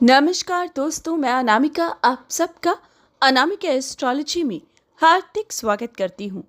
नमस्कार दोस्तों, मैं अनामिका आप सबका अनामिका एस्ट्रोलॉजी में हार्दिक स्वागत करती हूँ।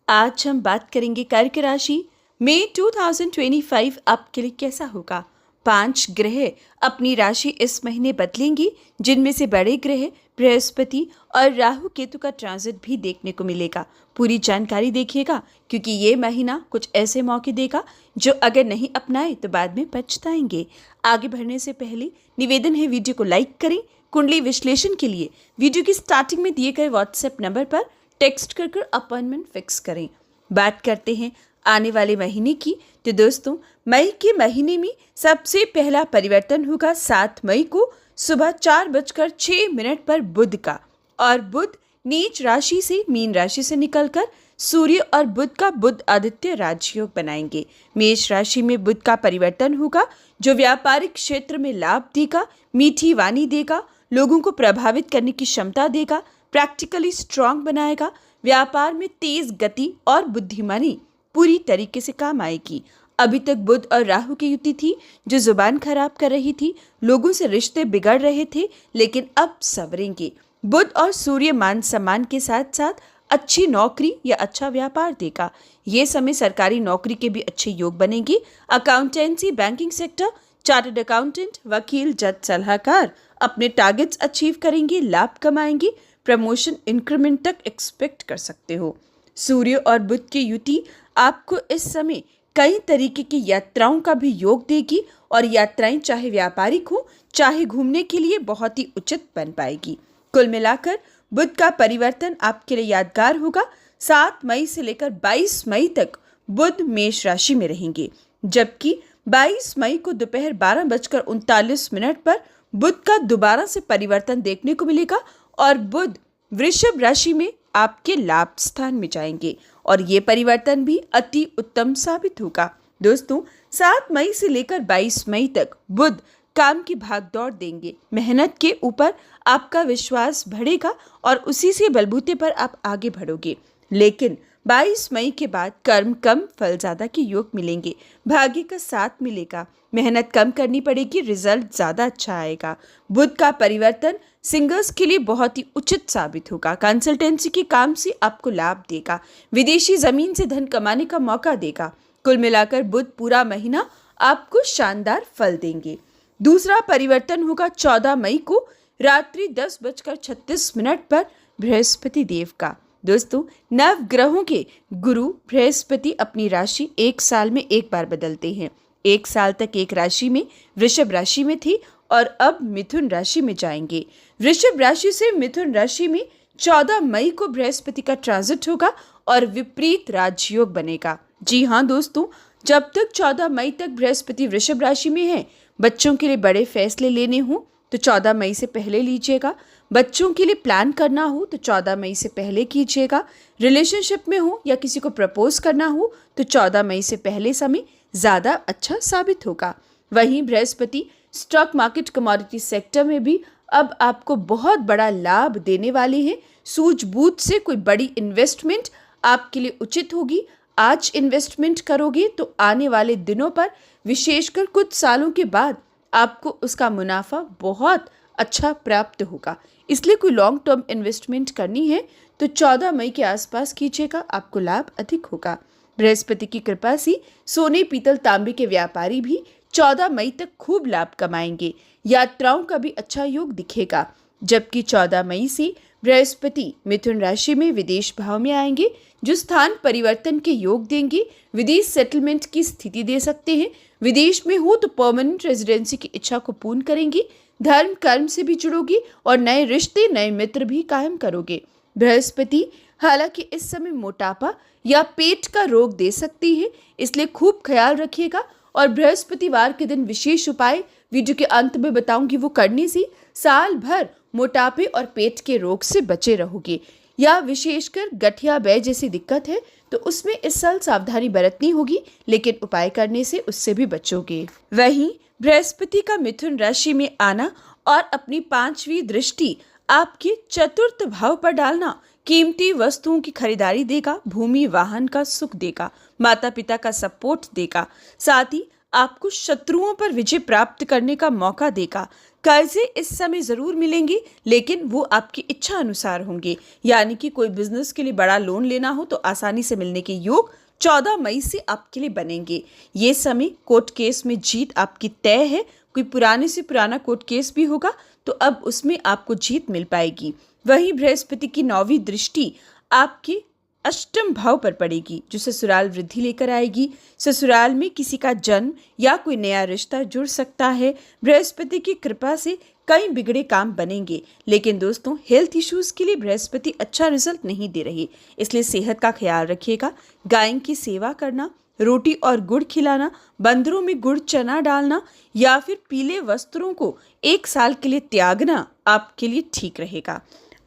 आज हम बात करेंगे कर्क राशि मई 2025 आपके लिए कैसा होगा। 5 ग्रह अपनी राशि इस महीने बदलेंगी, जिनमें से बड़े ग्रह बृहस्पति और राहु केतु का ट्रांजिट भी देखने को मिलेगा। पूरी जानकारी देखिएगा, क्योंकि ये महीना कुछ ऐसे मौके देगा जो अगर नहीं अपनाए तो बाद में पछताएंगे। आगे बढ़ने से पहले निवेदन है, वीडियो को लाइक करें। कुंडली विश्लेषण के लिए वीडियो की स्टार्टिंग में दिए गए व्हाट्सएप नंबर पर टेक्स्ट कर अपॉइंटमेंट फिक्स करें। बात करते हैं आने वाले महीने की, तो दोस्तों मई के महीने में सबसे पहला परिवर्तन होगा 7 मई को सुबह 4:06 पर बुध का, और बुध नीच राशि से मीन राशि से निकलकर सूर्य और बुध का बुध आदित्य राजयोग बनाएंगे। मेष राशि में बुध का परिवर्तन होगा, जो व्यापारिक क्षेत्र में लाभ देगा, मीठी वाणी देगा, लोगों को प्रभावित करने की क्षमता देगा, प्रैक्टिकली स्ट्रांग बनाएगा। व्यापार में तेज गति और बुद्धिमानी पूरी तरीके से काम आएगी। अभी तक बुध और राहु की युति थी जो जुबान खराब कर रही थी, लोगों से रिश्ते बिगड़ रहे थे, लेकिन अब संवरेंगे। बुध और सूर्य मान सम्मान के साथ साथ अच्छी नौकरी या अच्छा व्यापार देगा। ये समय सरकारी नौकरी के भी अच्छे योग बनेंगे। Accountancy, banking sector, chartered accountant, वकील, जज, सलाहकार अपने टारगेट्स अचीव करेंगे, लाभ कमाएंगे। प्रमोशन, इंक्रीमेंट तक एक्सपेक्ट कर सकते हो। सूर्य और बुध की युति आपको इस समय कई तरीके की यात्राओं का भी योग देगी, और यात्राएं चाहे व्यापारिक हो चाहे घूमने के लिए बहुत ही उचित बन पाएगी। कुल मिलाकर बुध का परिवर्तन आपके लिए यादगार होगा। 7 मई से लेकर 22 मई तक बुध मेष राशि में रहेंगे, जबकि 22 मई को दोपहर 12:39 पर बुध का दोबारा से परिवर्तन देखने को मिलेगा, और बुध वृषभ राशि में आपके लाभ स्थान में जाएंगे, और ये परिवर्तन भी अति उत्तम साबित होगा। दोस्तों 7 मई से लेकर 22 मई तक बुध काम की भागदौड़ देंगे। मेहनत के ऊपर आपका विश्वास बढ़ेगा और उसी से बलबूते पर आप आगे बढ़ोगे। लेकिन 22 मई के बाद कर्म कम फल ज्यादा के योग मिलेंगे, भाग्य का साथ मिलेगा, मेहनत कम करनी पड़ेगी, रिजल्ट ज्यादा अच्छा आएगा। बुध का परिवर्तन सिंगर्स के लिए बहुत ही उचित साबित होगा। कंसल्टेंसी के काम से आपको लाभ देगा, विदेशी जमीन से धन कमाने का मौका देगा। कुल मिलाकर बुध पूरा महीना आपको शानदार फल देंगे। दूसरा परिवर्तन होगा 14 मई को रात्रि 10:36 पर बृहस्पति देव का। दोस्तों नव ग्रहों के गुरु बृहस्पति अपनी राशि एक साल में एक बार बदलते हैं। एक साल तक एक राशि में वृषभ राशि में थी, और अब मिथुन राशि में जाएंगे। वृषभ राशि से मिथुन राशि में 14 मई को बृहस्पति का ट्रांजिट होगा और विपरीत राजयोग बनेगा। जी हाँ दोस्तों, जब तक 14 मई तक बृहस्पति वृषभ राशि में है, बच्चों के लिए बड़े फैसले लेने हों तो 14 मई से पहले लीजिएगा। बच्चों के लिए प्लान करना हो तो 14 मई से पहले कीजिएगा। रिलेशनशिप में हो या किसी को प्रपोज करना हो तो 14 मई से पहले समय ज़्यादा अच्छा साबित होगा। वहीं Brihaspati stock market, commodity sector में भी अब आपको बहुत बड़ा लाभ देने वाले हैं। सूझबूझ से कोई बड़ी इन्वेस्टमेंट आपके लिए उचित होगी। आज इन्वेस्टमेंट करोगे तो आने वाले दिनों पर, विशेषकर कुछ सालों के बाद, आपको उसका मुनाफा बहुत अच्छा प्राप्त होगा। इसलिए कोई लॉन्ग टर्म इन्वेस्टमेंट करनी है तो 14 मई के आसपास कीजिएगा, आपको लाभ अधिक होगा। बृहस्पति की कृपा से सोने, पीतल, तांबे के व्यापारी भी 14 मई तक खूब लाभ कमाएंगे। यात्राओं का भी अच्छा योग दिखेगा, जबकि 14 मई से बृहस्पति मिथुन राशि में विदेश भाव में आएंगे, जो स्थान परिवर्तन के योग देंगे। विदेश सेटलमेंट की स्थिति दे सकते हैं। विदेश में हो तो परमानेंट रेजिडेंसी की इच्छा को पूर्ण करेंगे। धर्म कर्म से भी जुड़ोगे और नए रिश्ते, नए मित्र भी कायम करोगे। बृहस्पति हालांकि इस समय मोटापा या पेट का रोग दे सकती है, इसलिए खूब ख्याल रखिएगा। और बृहस्पतिवार के दिन विशेष उपाय वीडियो के अंत में बताऊंगी, वो करने से साल भर मोटापे और पेट के रोग से बचे रहोगे। या विशेषकर गठिया बैय जैसी दिक्कत है तो उसमें इस साल सावधानी बरतनी होगी, लेकिन उपाय करने से उससे भी बचोगे। वहीं बृहस्पति का मिथुन राशि में आना और अपनी 5वीं दृष्टि आपके चतुर्थ भाव पर डालना कीमती वस्तुओं की खरीदारी देगा, भूमि वाहन का सुख देगा, माता पिता का सपोर्ट देगा। साथ ही आपको शत्रुओं पर विजय प्राप्त करने का मौका देगा। कर्जे इस समय जरूर मिलेंगे, लेकिन वो आपकी इच्छा अनुसार होंगे। यानी कि कोई बिजनेस के लिए बड़ा लोन लेना हो तो आसानी से मिलने के योग 14 मई से आपके लिए बनेंगे। ये समय कोर्ट केस में जीत आपकी तय है। कोई पुराने से पुराना कोर्ट केस भी होगा तो अब उसमें आपको जीत मिल पाएगी। वहीं बृहस्पति की 9वीं दृष्टि आपके अष्टम भाव पर पड़ेगी, जो ससुराल वृद्धि लेकर आएगी। ससुराल में किसी का जन्म या कोई नया रिश्ता जुड़ सकता है। बृहस्पति की कृपा से कई बिगड़े काम बनेंगे, लेकिन दोस्तों हेल्थ इश्यूज के लिए बृहस्पति अच्छा रिजल्ट नहीं दे रही, इसलिए सेहत का ख्याल रखिएगा। गाय की सेवा करना, रोटी और गुड़ खिलाना, बंदरों में गुड़ चना डालना या फिर पीले वस्त्रों को 1 साल के लिए त्यागना आपके लिए ठीक रहेगा।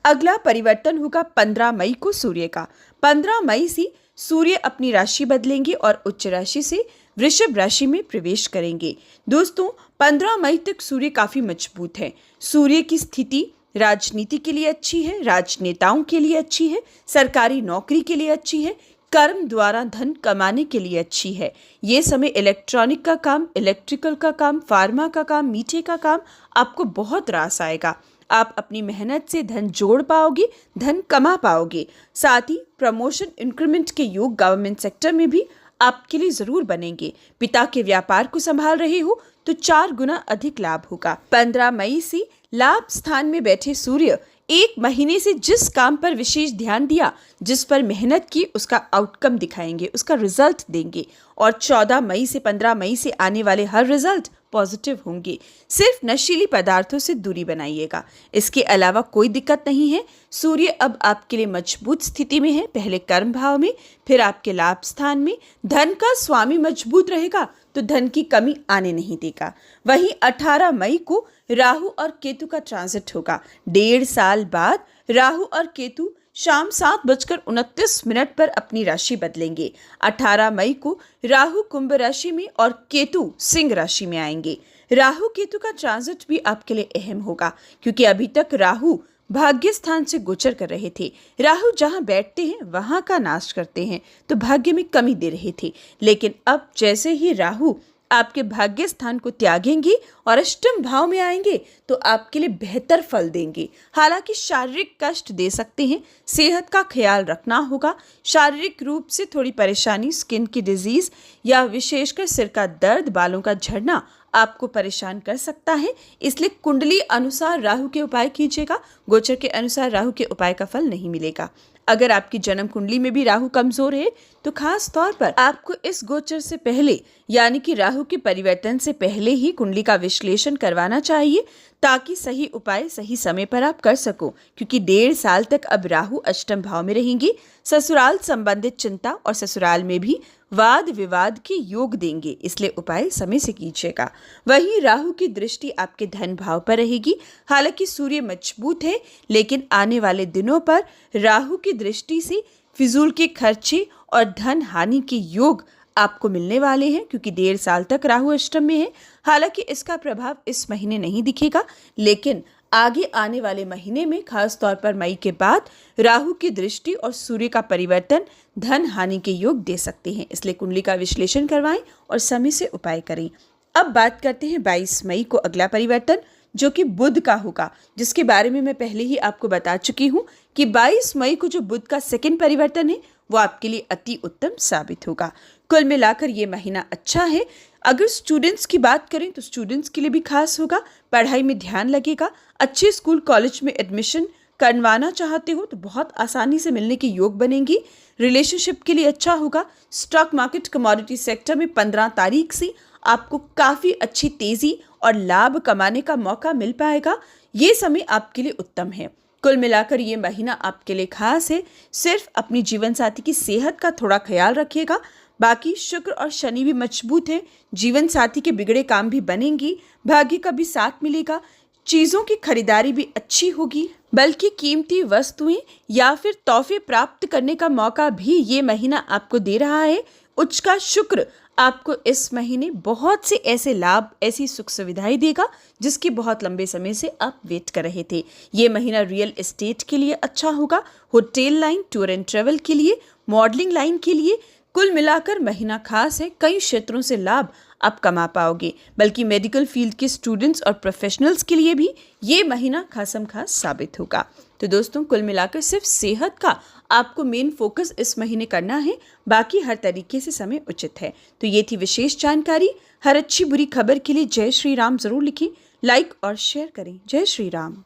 अगला परिवर्तन होगा 15 मई को सूर्य का। 15 मई से सूर्य अपनी राशि बदलेंगे और उच्च राशि से वृषभ राशि में प्रवेश करेंगे। दोस्तों 15 मई तक सूर्य काफी मजबूत है। सूर्य की स्थिति राजनीति के लिए अच्छी है, राजनेताओं के लिए अच्छी है, सरकारी नौकरी के लिए अच्छी है, कर्म द्वारा धन कमाने के लिए अच्छी है। ये समय इलेक्ट्रॉनिक का काम, इलेक्ट्रिकल का काम, फार्मा का काम, मीठे का काम आपको बहुत रास आएगा। आप अपनी मेहनत से धन जोड़ पाओगे, धन कमा पाओगे। साथ ही प्रमोशन, इंक्रीमेंट के योग गवर्नमेंट सेक्टर में भी आपके लिए जरूर बनेंगे। पिता के व्यापार को संभाल रहे हो तो 4 गुना अधिक लाभ होगा। 15 मई से लाभ स्थान में बैठे सूर्य 1 महीने से जिस काम पर विशेष ध्यान दिया, जिस पर मेहनत की, उसका आउटकम दिखाएंगे, उसका रिजल्ट देंगे। और 14 मई से 15 मई से आने वाले हर रिजल्ट पॉजिटिव होंगे। सिर्फ नशीली पदार्थों से दूरी बनाइएगा, इसके अलावा कोई दिक्कत नहीं है। सूर्य अब आपके लिए मजबूत स्थिति में है, पहले कर्म भाव में, फिर आपके लाभ स्थान में। धन का स्वामी मजबूत रहेगा तो धन की कमी आने नहीं देगा। वहीं 18 मई को राहु और केतु का ट्रांजिट होगा। 1.5 साल बाद राहु और केतु शाम 7:29 पर अपनी राशि बदलेंगे। 18 मई को राहु कुंभ राशि में और केतु सिंह राशि में आएंगे। राहु केतु का ट्रांजिट भी आपके लिए अहम होगा, क्योंकि अभी तक राहु भाग्य स्थान से गोचर कर रहे थे। राहु जहां बैठते हैं वहां का नाश करते हैं, तो भाग्य में कमी दे रहे थे। लेकिन अब जैसे ही राहु आपके भाग्य स्थान को त्यागेंगे और अष्टम भाव में आएंगे तो आपके लिए बेहतर फल देंगे। हालांकि शारीरिक कष्ट दे सकते हैं, सेहत का ख्याल रखना होगा। शारीरिक रूप से थोड़ी परेशानी, स्किन की डिजीज या विशेषकर सिर का दर्द, बालों का झड़ना आपको परेशान कर सकता है। इसलिए कुंडली अनुसार राहु के उपाय कीजिएगा, गोचर के अनुसार राहु के उपाय का फल नहीं मिलेगा। अगर आपकी जन्म कुंडली में भी राहु कमजोर है तो खास तौर पर आपको इस गोचर से पहले, यानी कि राहु के परिवर्तन से पहले ही कुंडली का विश्लेषण करवाना चाहिए, ताकि सही उपाय सही समय पर आप कर सको। क्योंकि 1.5 साल तक अब राहु अष्टम भाव में रहेंगी। ससुराल संबंधित चिंता और ससुराल में भी वाद विवाद के योग देंगे, इसलिए उपाय समय से कीजिएगा। वहीं राहु की दृष्टि आपके धन भाव पर रहेगी। हालांकि सूर्य मजबूत है, लेकिन आने वाले दिनों पर राहु की दृष्टि से फिजूल के खर्चे और धन हानि के योग आपको मिलने वाले हैं, क्योंकि 1.5 साल तक राहु अष्टम में है। हालांकि इसका प्रभाव इस महीने नहीं दिखेगा, लेकिन आगे आने वाले महीने में, खास तौर पर मई के बाद, राहु की दृष्टि और सूर्य का परिवर्तन धन हानि के योग दे सकते हैं। इसलिए कुंडली का विश्लेषण करवाएं और समय से उपाय करें। अब बात करते हैं 22 मई को अगला परिवर्तन, जो कि बुध का होगा, जिसके बारे में मैं पहले ही आपको बता चुकी हूँ कि 22 मई को जो बुध का सेकंड परिवर्तन है वो आपके लिए अति उत्तम साबित होगा। कुल मिलाकर ये महीना अच्छा है। अगर स्टूडेंट्स की बात करें तो स्टूडेंट्स के लिए भी खास होगा, पढ़ाई में ध्यान लगेगा। अच्छे स्कूल कॉलेज में एडमिशन करवाना चाहते हो तो बहुत आसानी से मिलने के योग बनेंगी। रिलेशनशिप के लिए अच्छा होगा। स्टॉक मार्केट, कमोडिटी सेक्टर में 15 तारीख से आपको काफ़ी अच्छी तेज़ी और लाभ कमाने का मौका मिल पाएगा। ये समय आपके लिए उत्तम है। कुल मिलाकर ये महीना आपके लिए खास है। सिर्फ अपनी जीवन साथी की सेहत का थोड़ा ख्याल रखिएगा। बाकी शुक्र और शनि भी मजबूत है। जीवन साथी के बिगड़े काम भी बनेंगी, भाग्य का भी साथ मिलेगा। चीज़ों की खरीदारी भी अच्छी होगी, बल्कि कीमती वस्तुएं या फिर तोहफे प्राप्त करने का मौका भी ये महीना आपको दे रहा है। उच्च का शुक्र आपको इस महीने बहुत से ऐसे लाभ, ऐसी सुख सुविधाएं देगा जिसकी बहुत लंबे समय से आप वेट कर रहे थे। ये महीना रियल एस्टेट के लिए अच्छा होगा, hotel line, tour and travel के लिए, मॉडलिंग लाइन के लिए। कुल मिलाकर महीना खास है। कई क्षेत्रों से लाभ आप कमा पाओगे, बल्कि मेडिकल फील्ड के स्टूडेंट्स और प्रोफेशनल्स के लिए भी ये महीना खासम खास साबित होगा। तो दोस्तों, कुल मिलाकर सिर्फ सेहत का आपको मेन फोकस इस महीने करना है, बाकी हर तरीके से समय उचित है। तो ये थी विशेष जानकारी। हर अच्छी बुरी खबर के लिए जय श्री राम जरूर लिखें, लाइक और शेयर करें। जय श्री राम।